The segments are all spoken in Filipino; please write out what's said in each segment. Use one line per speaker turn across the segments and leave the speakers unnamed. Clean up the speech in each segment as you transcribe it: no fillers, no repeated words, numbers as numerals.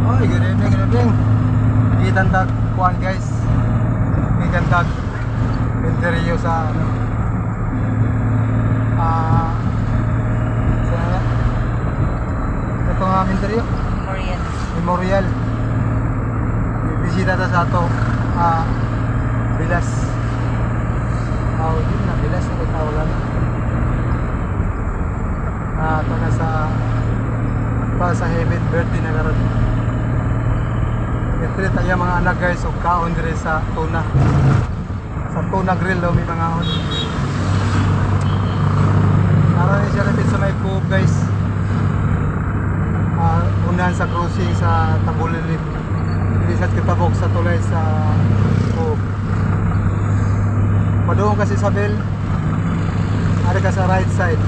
Oy, good evening, good evening. Itandag kuan guys. Itandag interview sa ano. Sa ito nga interview. Memorial. Bisita ta sa ato. Bilas. Din na bilas na itawalan. Ito na sa heaven birthday na karon. Ito tayo mga anak guys, o kaon dire sa tuna. Sa tuna grill daw may mga on. Naroon siya rin sa may cove guys. Unahan sa cruising sa Tabulilip. Bilisat kitabok sa tulay sa cove. Padoong kasi sa bell. Ada ka sa right side.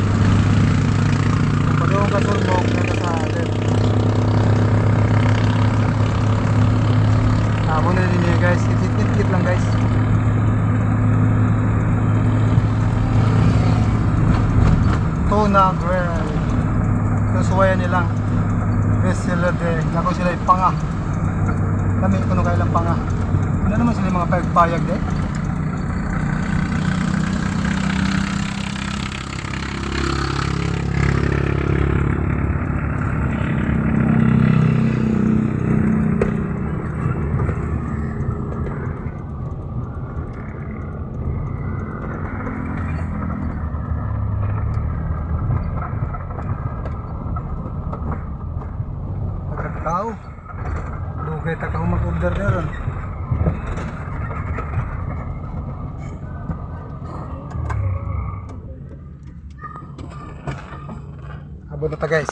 Padoong ka sulmok na sa left. Muna din niya guys, itit lang guys. Tuna grill. Ito suwayan nilang best seller de. Nako sila ipanga. Kami kuno kailang panga. Ano naman sila mga pagpayag de? Tao dugay ta ka mag-order na ron. Abot na ta guys.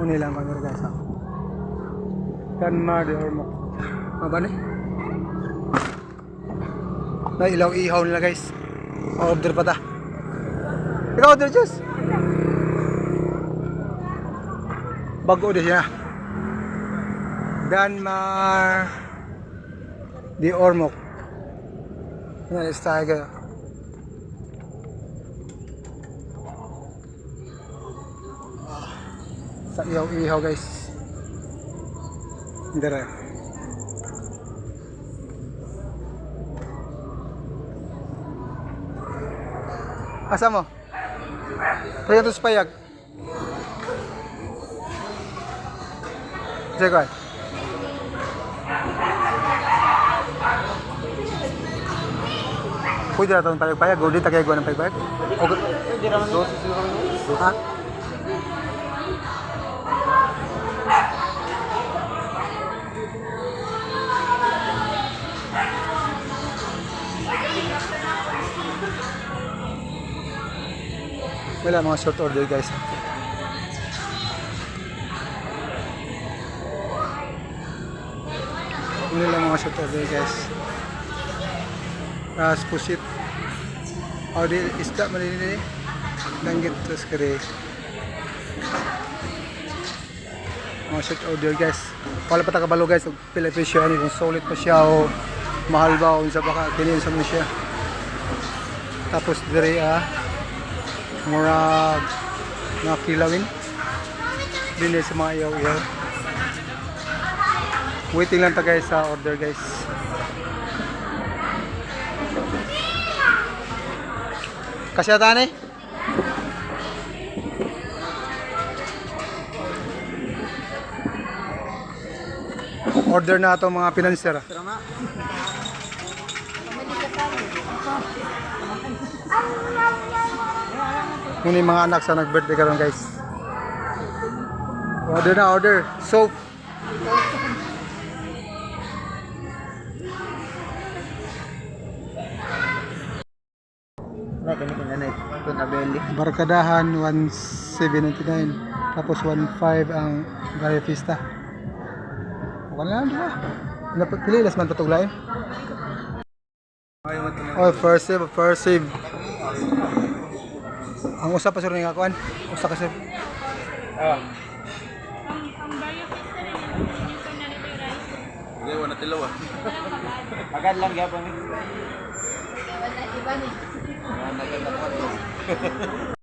Uni lang mag-order guys. Kanmar de Ormoc. Ba ni? Na ilaw ihaw nila guys. Order pa ta. Ikaw order juice. Bago din siya. Ganmar de Ormoc. Yan is tiger. Sa ihaw guys. Dire. Asa mo? Payag to sa payag. Jagoy. Pwede na itong payag-payag. Gudi tagay ko ng payag-payag. Pwede naman ito. Ha? Wala mga short order guys. Ini lang mga short order guys. Pusit. Di isda malini langgit terus kere. Mga short order guys. Wala pa ta kabalo guys, pila presyo ani kung solid pa siya o mahal ba o unsa baka kini sa mo siya. Tapos dire murag na kilawin. Dili sa mga iyaw-iyaw. Waiting lang ta guys sa order guys. Kasya tani? Order na ito mga pinanser. Muna yung mga anak sa nag-birthday karon guys. Order na order. Soap. Barkadahan 1,799 tapos 1,500 ang Gaya Fiesta. Wala lang diba? Napili las man tatuglain. Oh, first save. Ang usa pa sir nga kuan. Usa ka sir.
Ang Gaya Fiesta rin dito na nito rice.
Hindi, wala tilaw ah.
Agad lang gyapon ni.
Wala iba ni.
Wala na